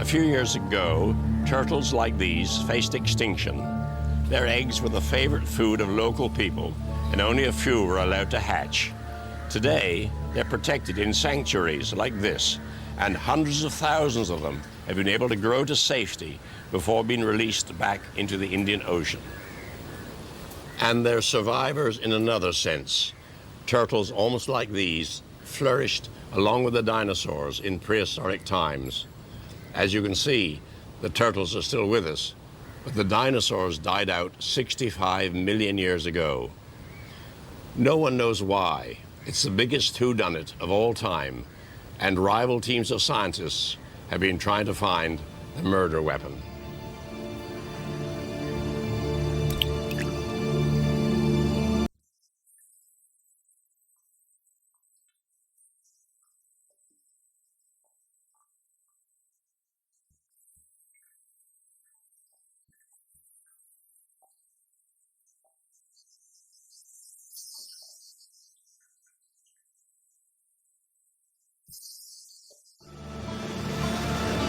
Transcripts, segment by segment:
few years ago, turtles like these faced extinction. Their eggs were the favorite food of local people, and only a few were allowed to hatch. Today, they're protected in sanctuaries like this, and hundreds of thousands of them have been able to grow to safety before being released back into the Indian Ocean. And they're survivors in another sense. Turtles almost like these flourished along with the dinosaurs in prehistoric times. As you can see, the turtles are still with us, but the dinosaurs died out 65 million years ago. No one knows why. It's the biggest whodunit of all time, and rival teams of scientists have been trying to find the murder weapon.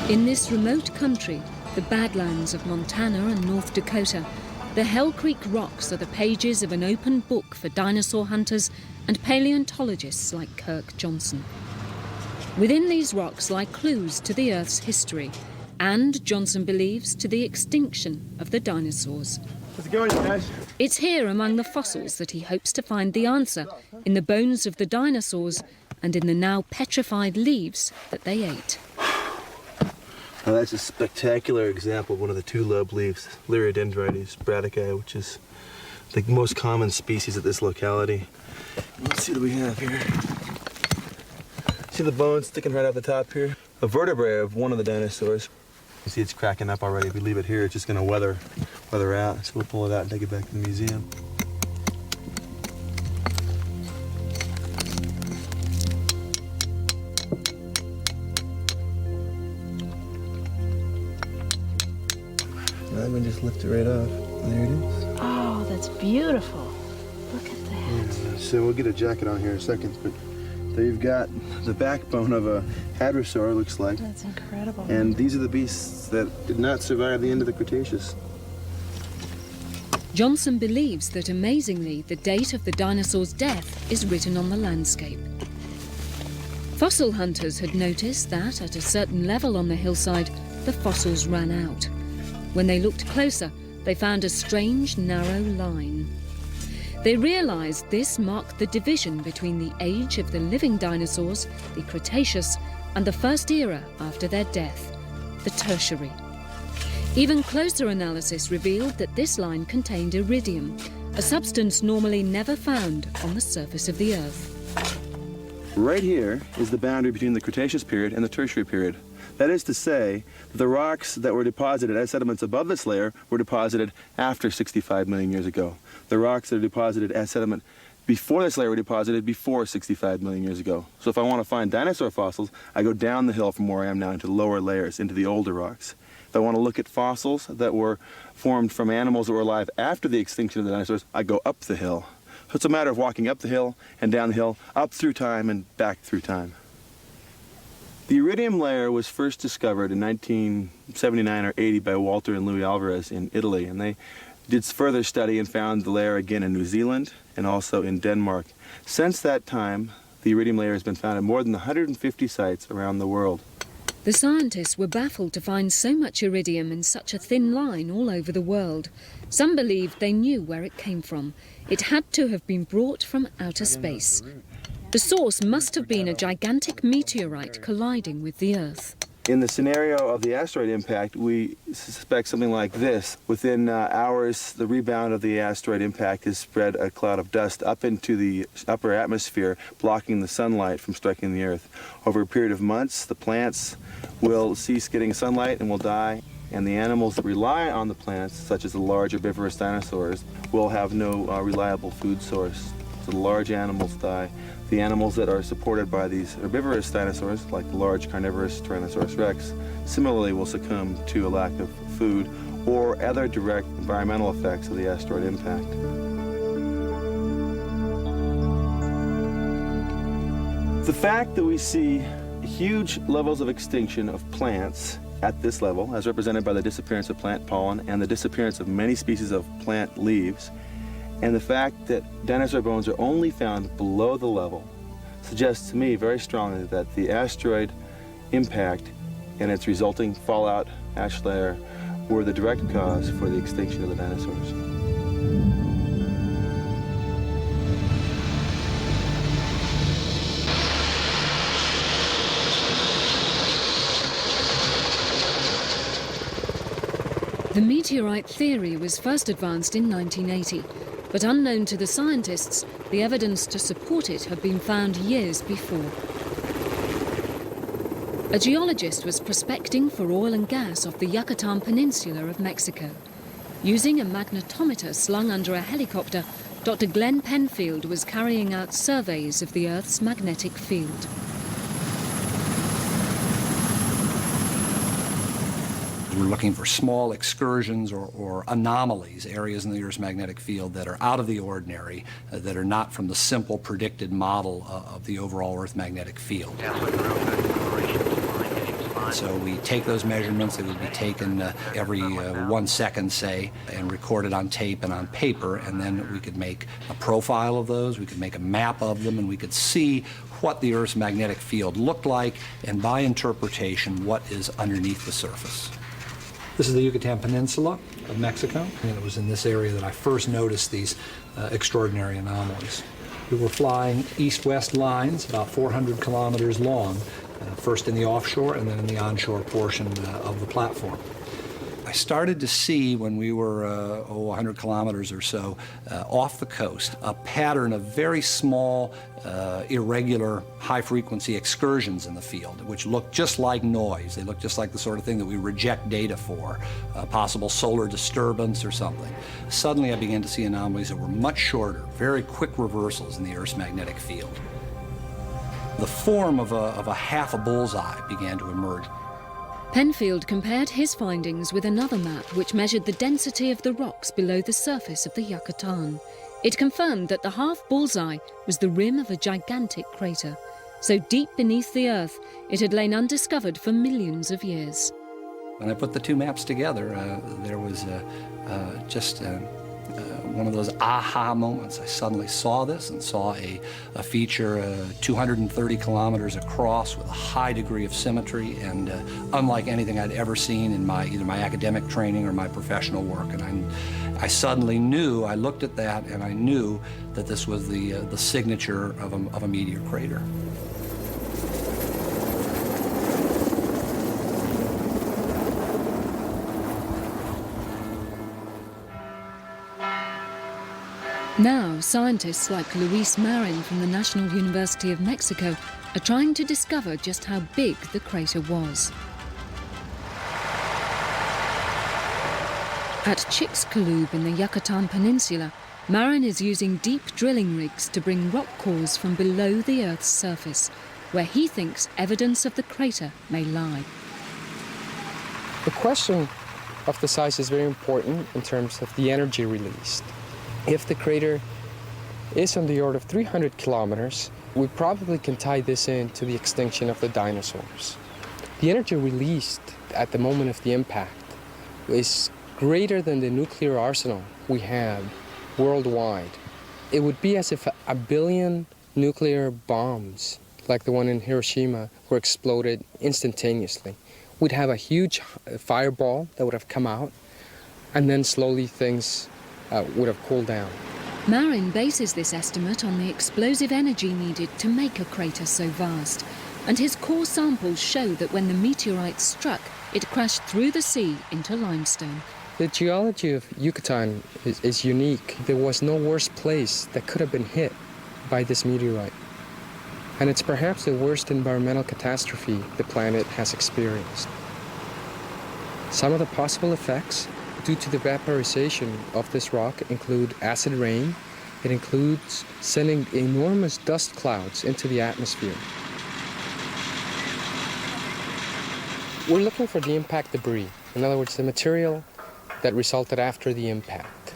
In this remote country, the Badlands of Montana and North Dakota, the Hell Creek rocks are the pages of an open book for dinosaur hunters and paleontologists like Kirk Johnson. Within these rocks lie clues to the Earth's history, and, Johnson believes, to the extinction of the dinosaurs. How's it going, guys? It's here among the fossils that he hopes to find the answer, in the bones of the dinosaurs and in the now petrified leaves that they ate. Now that's a spectacular example of one of the two-lobe leaves, Lyriodendrites bradycae, which is the most common species at this locality. Let's see what we have here. See the bones sticking right out the top here? A vertebrae of one of the dinosaurs. You see it's cracking up already. If we leave it here, it's just going to weather out. So we'll pull it out and take it back to the museum. I'm going to just lift it right off. There it is. Oh, that's beautiful. Look at that. Yeah, so we'll get a jacket on here in a second, but there you've got the backbone of a hadrosaur, looks like. That's incredible. And these are the beasts that did not survive the end of the Cretaceous. Johnson believes that, amazingly, the date of the dinosaur's death is written on the landscape. Fossil hunters had noticed that, at a certain level on the hillside, the fossils ran out. When they looked closer, they found a strange, narrow line. They realized this marked the division between the age of the living dinosaurs, the Cretaceous, and the first era after their death, the Tertiary. Even closer analysis revealed that this line contained iridium, a substance normally never found on the surface of the Earth. Right here is the boundary between the Cretaceous period and the Tertiary period. That is to say, the rocks that were deposited as sediments above this layer were deposited after 65 million years ago. The rocks that are deposited as sediment before this layer were deposited before 65 million years ago. So if I want to find dinosaur fossils, I go down the hill from where I am now into lower layers, into the older rocks. If I want to look at fossils that were formed from animals that were alive after the extinction of the dinosaurs, I go up the hill. So it's a matter of walking up the hill and down the hill, up through time and back through time. The iridium layer was first discovered in 1979 or 80 by Walter and Louis Alvarez in Italy, and they did further study and found the layer again in New Zealand and also in Denmark. Since that time, the iridium layer has been found at more than 150 sites around the world. The scientists were baffled to find so much iridium in such a thin line all over the world. Some believed they knew where it came from. It had to have been brought from outer space. The source must have been a gigantic meteorite colliding with the Earth. In the scenario of the asteroid impact, we suspect something like this. Within hours, the rebound of the asteroid impact has spread a cloud of dust up into the upper atmosphere, blocking the sunlight from striking the Earth. Over a period of months, the plants will cease getting sunlight and will die, and the animals that rely on the plants, such as the large herbivorous dinosaurs, will have no reliable food source. So the large animals die. The animals that are supported by these herbivorous dinosaurs, like the large carnivorous Tyrannosaurus rex, similarly will succumb to a lack of food or other direct environmental effects of the asteroid impact. The fact that we see huge levels of extinction of plants at this level, as represented by the disappearance of plant pollen and the disappearance of many species of plant leaves, and the fact that dinosaur bones are only found below the level suggests to me very strongly that the asteroid impact and its resulting fallout ash layer were the direct cause for the extinction of the dinosaurs. The meteorite theory was first advanced in 1980, but unknown to the scientists, the evidence to support it had been found years before. A geologist was prospecting for oil and gas off the Yucatan Peninsula of Mexico. Using a magnetometer slung under a helicopter, Dr. Glenn Penfield was carrying out surveys of the Earth's magnetic field. We're looking for small excursions or anomalies, areas in the Earth's magnetic field that are out of the ordinary, that are not from the simple predicted model of the overall Earth magnetic field. So we take those measurements. They would be taken every 1 second, say, and recorded on tape and on paper, and then we could make a profile of those, we could make a map of them, and we could see what the Earth's magnetic field looked like, and by interpretation, what is underneath the surface. This is the Yucatan Peninsula of Mexico, and it was in this area that I first noticed these extraordinary anomalies. We were flying east-west lines, about 400 kilometers long, first in the offshore and then in the onshore portion of the platform. I started to see, when we were 100 kilometers or so off the coast, a pattern of very small, irregular, high-frequency excursions in the field, which looked just like noise. They looked just like the sort of thing that we reject data for, possible solar disturbance or something. Suddenly I began to see anomalies that were much shorter, very quick reversals in the Earth's magnetic field. The form of a half a bullseye began to emerge. Penfield compared his findings with another map which measured the density of the rocks below the surface of the Yucatan. It confirmed that the half bullseye was the rim of a gigantic crater. So deep beneath the Earth, it had lain undiscovered for millions of years. When I put the two maps together, there was just one of those aha moments. I suddenly saw this and saw a feature 230 kilometers across with a high degree of symmetry and unlike anything I'd ever seen in either my academic training or my professional work. And I suddenly knew, I looked at that and I knew that this was the signature of a meteor crater. Now, scientists like Luis Marin from the National University of Mexico are trying to discover just how big the crater was. At Chicxulub in the Yucatan Peninsula, Marin is using deep drilling rigs to bring rock cores from below the Earth's surface, where he thinks evidence of the crater may lie. The question of the size is very important in terms of the energy released. If the crater is on the order of 300 kilometers, we probably can tie this in to the extinction of the dinosaurs. The energy released at the moment of the impact is greater than the nuclear arsenal we have worldwide. It would be as if a billion nuclear bombs, like the one in Hiroshima, were exploded instantaneously. We'd have a huge fireball that would have come out, and then slowly things would have cooled down. Marin bases this estimate on the explosive energy needed to make a crater so vast, and his core samples show that when the meteorite struck, it crashed through the sea into limestone. The geology of Yucatan is unique. There was no worse place that could have been hit by this meteorite. And it's perhaps the worst environmental catastrophe the planet has experienced. Some of the possible effects due to the vaporization of this rock include acid rain. It includes sending enormous dust clouds into the atmosphere. We're looking for the impact debris. In other words, the material that resulted after the impact.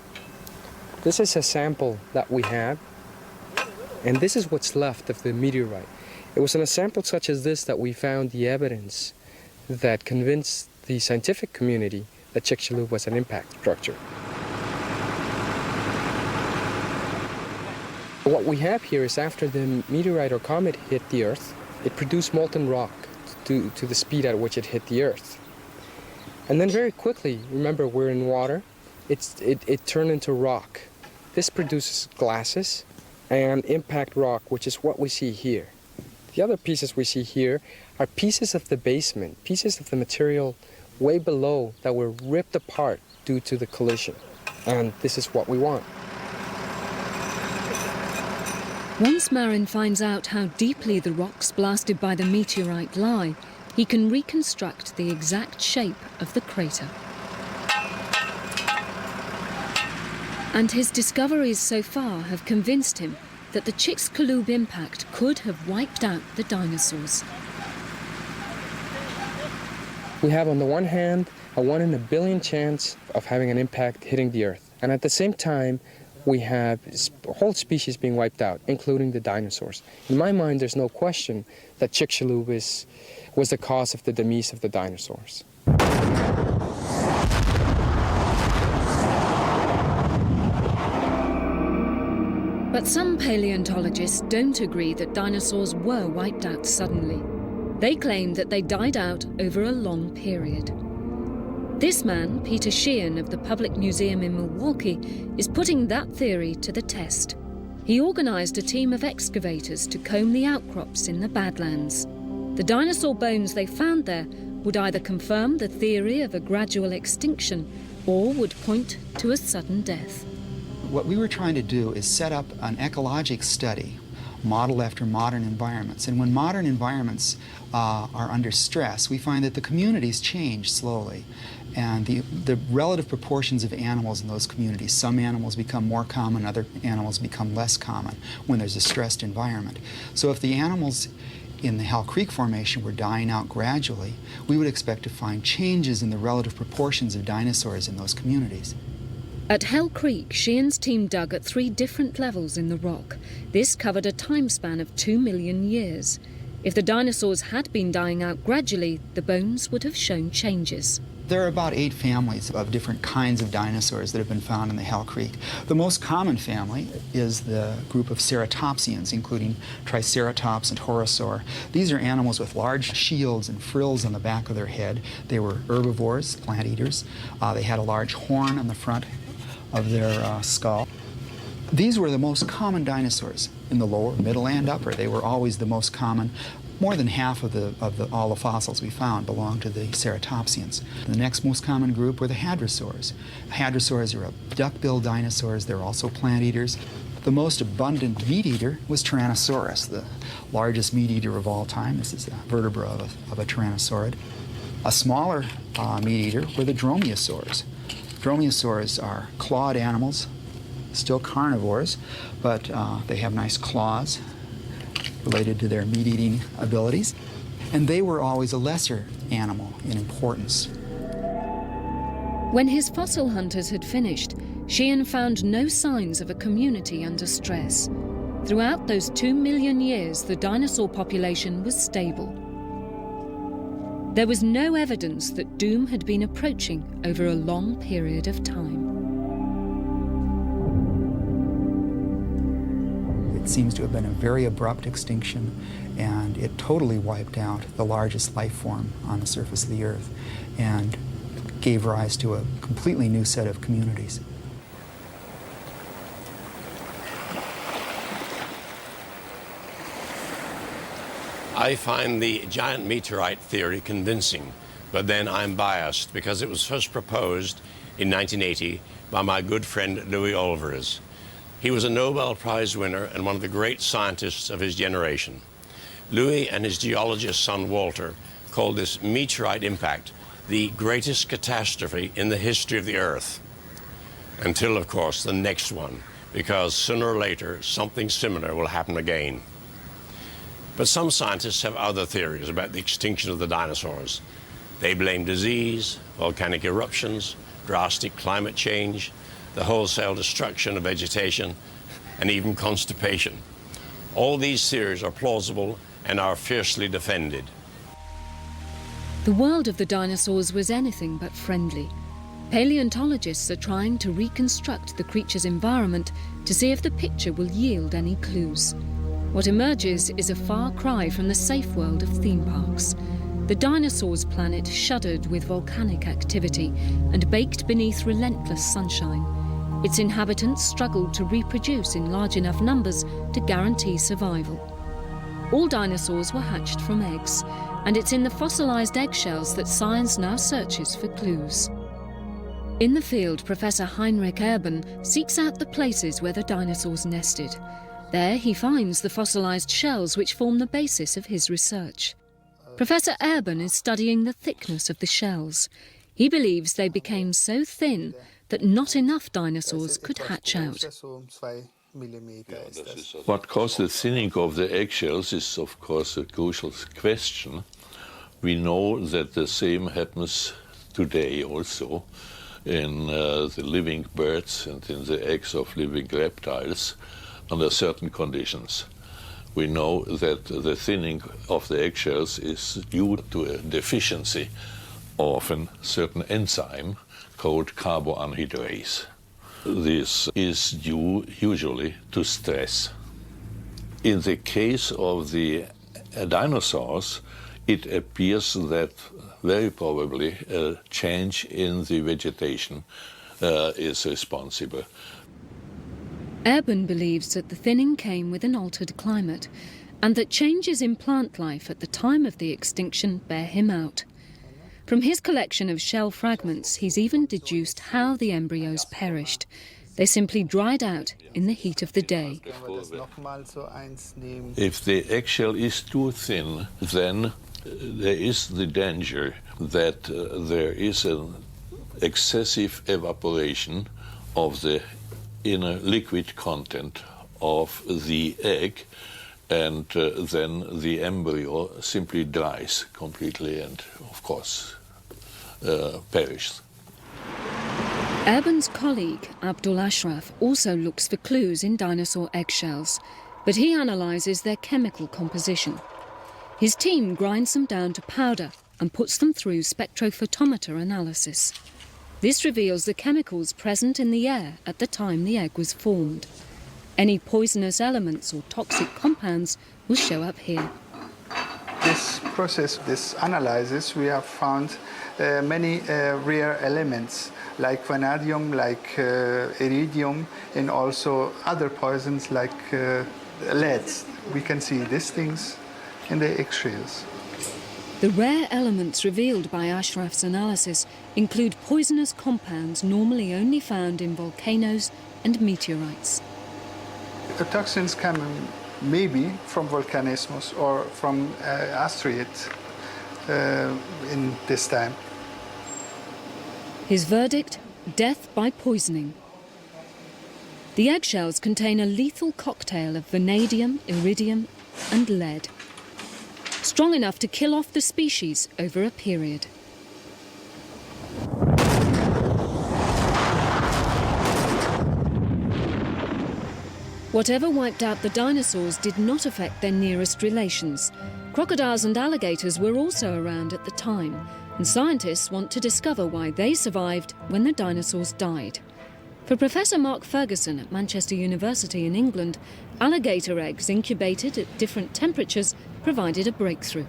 This is a sample that we had, and this is what's left of the meteorite. It was in a sample such as this that we found the evidence that convinced the scientific community that Chicxulub was an impact structure. What we have here is after the meteorite or comet hit the Earth, it produced molten rock to the speed at which it hit the Earth. And then very quickly, remember we're in water, it turned into rock. This produces glasses and impact rock, which is what we see here. The other pieces we see here are pieces of the basement, pieces of the material way below that were ripped apart due to the collision. And this is what we want. Once Marin finds out how deeply the rocks blasted by the meteorite lie, he can reconstruct the exact shape of the crater. And his discoveries so far have convinced him that the Chicxulub impact could have wiped out the dinosaurs. We have on the one hand a 1 in a billion chance of having an impact hitting the Earth. And at the same time, we have whole species being wiped out, including the dinosaurs. In my mind, there's no question that Chicxulub was the cause of the demise of the dinosaurs. But some paleontologists don't agree that dinosaurs were wiped out suddenly. They claim that they died out over a long period. This man, Peter Sheehan of the Public Museum in Milwaukee, is putting that theory to the test. He organised a team of excavators to comb the outcrops in the Badlands. The dinosaur bones they found there would either confirm the theory of a gradual extinction or would point to a sudden death. What we were trying to do is set up an ecologic study modeled after modern environments. And when modern environments are under stress, we find that the communities change slowly. And the relative proportions of animals in those communities, some animals become more common, other animals become less common when there's a stressed environment. So if the animals in the Hell Creek Formation were dying out gradually, we would expect to find changes in the relative proportions of dinosaurs in those communities. At Hell Creek, Sheehan's team dug at 3 different levels in the rock. This covered a time span of 2 million years. If the dinosaurs had been dying out gradually, the bones would have shown changes. There are about 8 families of different kinds of dinosaurs that have been found in the Hell Creek. The most common family is the group of ceratopsians, including Triceratops and Horosaur. These are animals with large shields and frills on the back of their head. They were herbivores, plant eaters. They had a large horn on the front of their skull. These were the most common dinosaurs in the lower, middle, and upper. They were always the most common. More than half of all the fossils we found belong to the ceratopsians. The next most common group were the hadrosaurs. Hadrosaurs are duck-billed dinosaurs. They're also plant eaters. The most abundant meat eater was Tyrannosaurus, the largest meat eater of all time. This is a vertebra of a tyrannosaurid. A smaller meat eater were the dromaeosaurs. Dromaeosaurs are clawed animals, still carnivores, but they have nice claws related to their meat-eating abilities. And they were always a lesser animal in importance. When his fossil hunters had finished, Sheehan found no signs of a community under stress. Throughout those 2 million years, the dinosaur population was stable. There was no evidence that doom had been approaching over a long period of time. It seems to have been a very abrupt extinction, and it totally wiped out the largest life form on the surface of the Earth and gave rise to a completely new set of communities. I find the giant meteorite theory convincing, but then I'm biased because it was first proposed in 1980 by my good friend Louis Olvers. He was a Nobel Prize winner and one of the great scientists of his generation. Louis and his geologist son Walter called this meteorite impact the greatest catastrophe in the history of the Earth. Until, of course, the next one, because sooner or later something similar will happen again. But some scientists have other theories about the extinction of the dinosaurs. They blame disease, volcanic eruptions, drastic climate change, the wholesale destruction of vegetation, and even constipation. All these theories are plausible and are fiercely defended. The world of the dinosaurs was anything but friendly. Paleontologists are trying to reconstruct the creature's environment to see if the picture will yield any clues. What emerges is a far cry from the safe world of theme parks. The dinosaurs' planet shuddered with volcanic activity and baked beneath relentless sunshine. Its inhabitants struggled to reproduce in large enough numbers to guarantee survival. All dinosaurs were hatched from eggs, and it's in the fossilized eggshells that science now searches for clues. In the field, Professor Heinrich Erben seeks out the places where the dinosaurs nested. There he finds the fossilized shells which form the basis of his research. Professor Erben is studying the thickness of the shells. He believes they became so thin that not enough dinosaurs could hatch out. What caused the thinning of the eggshells is, of course, a crucial question. We know that the same happens today also in the living birds and in the eggs of living reptiles under certain conditions. We know that the thinning of the eggshells is due to a deficiency of a certain enzyme called carboanhydrase. This is due usually to stress. In the case of the dinosaurs, it appears that very probably a change in the vegetation is responsible. Erben believes that the thinning came with an altered climate and that changes in plant life at the time of the extinction bear him out. From his collection of shell fragments, he's even deduced how the embryos perished. They simply dried out in the heat of the day. If the eggshell is too thin, then there is the danger that there is an excessive evaporation of the inner liquid content of the egg, and then the embryo simply dries completely and, of course, perishes. Erben's colleague, Abdul Ashraf, also looks for clues in dinosaur eggshells, but he analyses their chemical composition. His team grinds them down to powder and puts them through spectrophotometer analysis. This reveals the chemicals present in the air at the time the egg was formed. Any poisonous elements or toxic compounds will show up here. This process, this analysis, we have found many rare elements like vanadium, like iridium, and also other poisons like lead. We can see these things in the eggshells. The rare elements revealed by Ashraf's analysis include poisonous compounds normally only found in volcanoes and meteorites. The toxins come maybe from volcanismus or from asteroids in this time. His verdict? Death by poisoning. The eggshells contain a lethal cocktail of vanadium, iridium and lead, strong enough to kill off the species over a period. Whatever wiped out the dinosaurs did not affect their nearest relations. Crocodiles and alligators were also around at the time, and scientists want to discover why they survived when the dinosaurs died. For Professor Mark Ferguson at Manchester University in England, alligator eggs incubated at different temperatures provided a breakthrough.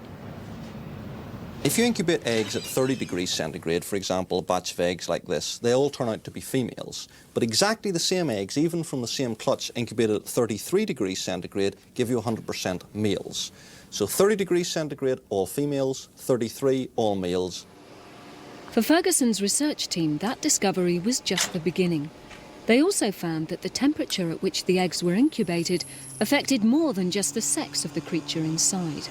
If you incubate eggs at 30 degrees centigrade, for example, a batch of eggs like this, they all turn out to be females. But exactly the same eggs, even from the same clutch, incubated at 33 degrees centigrade, give you 100% males. So 30 degrees centigrade, all females, 33, all males. For Ferguson's research team, that discovery was just the beginning. They also found that the temperature at which the eggs were incubated affected more than just the sex of the creature inside.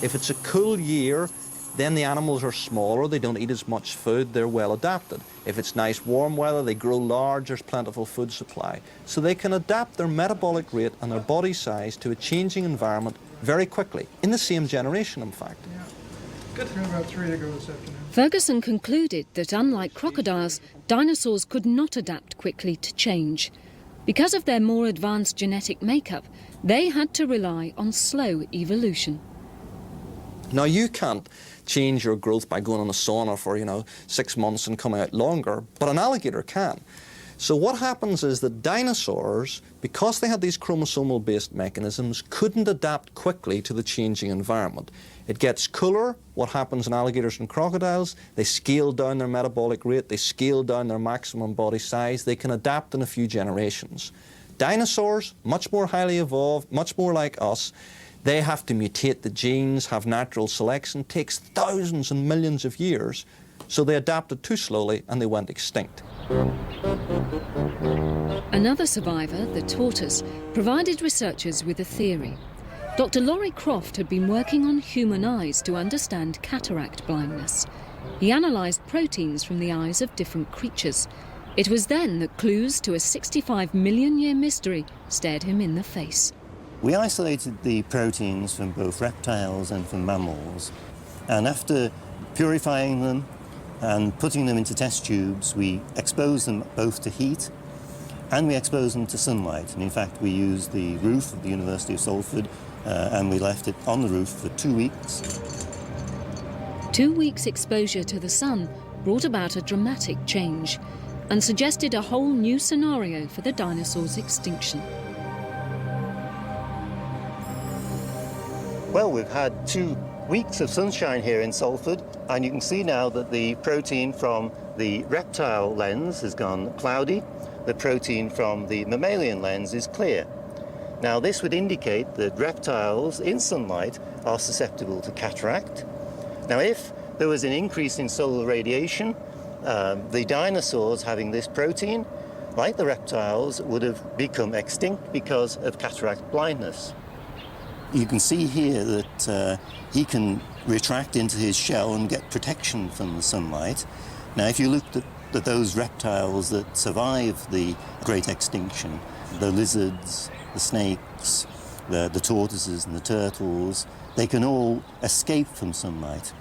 If it's a cool year, then the animals are smaller, they don't eat as much food, they're well adapted. If it's nice warm weather, they grow large, there's plentiful food supply. So they can adapt their metabolic rate and their body size to a changing environment very quickly, in the same generation, in fact. Yeah. Good. About 3 to go this afternoon. Ferguson concluded that unlike crocodiles, dinosaurs could not adapt quickly to change. Because of their more advanced genetic makeup, they had to rely on slow evolution. Now, you can't change your growth by going on a sauna for, 6 months and coming out longer, but an alligator can. So what happens is that dinosaurs, because they had these chromosomal-based mechanisms, couldn't adapt quickly to the changing environment. It gets cooler. What happens in alligators and crocodiles? They scale down their metabolic rate, they scale down their maximum body size. They can adapt in a few generations. Dinosaurs, much more highly evolved, much more like us, they have to mutate the genes, have natural selection, takes thousands and millions of years. So they adapted too slowly and they went extinct. Another survivor, the tortoise, provided researchers with a theory. Dr. Laurie Croft had been working on human eyes to understand cataract blindness. He analysed proteins from the eyes of different creatures. It was then that clues to a 65 million year mystery stared him in the face. We isolated the proteins from both reptiles and from mammals, and after purifying them and putting them into test tubes, we exposed them both to heat and we exposed them to sunlight. And in fact, we used the roof of the University of Salford and we left it on the roof for 2 weeks. 2 weeks' exposure to the sun brought about a dramatic change and suggested a whole new scenario for the dinosaurs' extinction. Well, we've had 2 weeks of sunshine here in Salford, and you can see now that the protein from the reptile lens has gone cloudy. The protein from the mammalian lens is clear. Now, this would indicate that reptiles in sunlight are susceptible to cataract. Now, if there was an increase in solar radiation, the dinosaurs having this protein, like the reptiles, would have become extinct because of cataract blindness. You can see here that he can retract into his shell and get protection from the sunlight. Now, if you looked at those reptiles that survived the Great Extinction, the lizards, the snakes, the tortoises and the turtles, they can all escape from sunlight.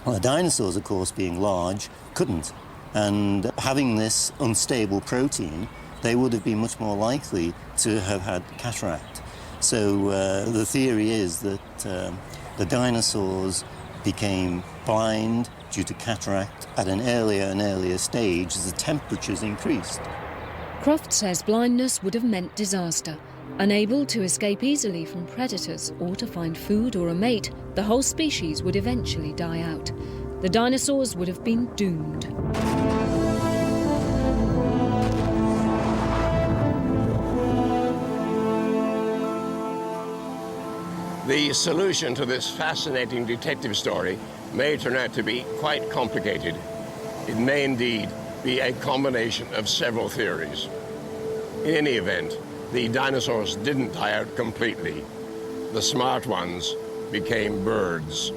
Well, the dinosaurs, of course, being large, couldn't. And having this unstable protein, they would have been much more likely to have had cataract. So the theory is that the dinosaurs became blind due to cataract at an earlier and earlier stage as the temperatures increased. Croft says blindness would have meant disaster. Unable to escape easily from predators or to find food or a mate, the whole species would eventually die out. The dinosaurs would have been doomed. The solution to this fascinating detective story may turn out to be quite complicated. It may indeed be a combination of several theories. In any event, the dinosaurs didn't die out completely. The smart ones became birds.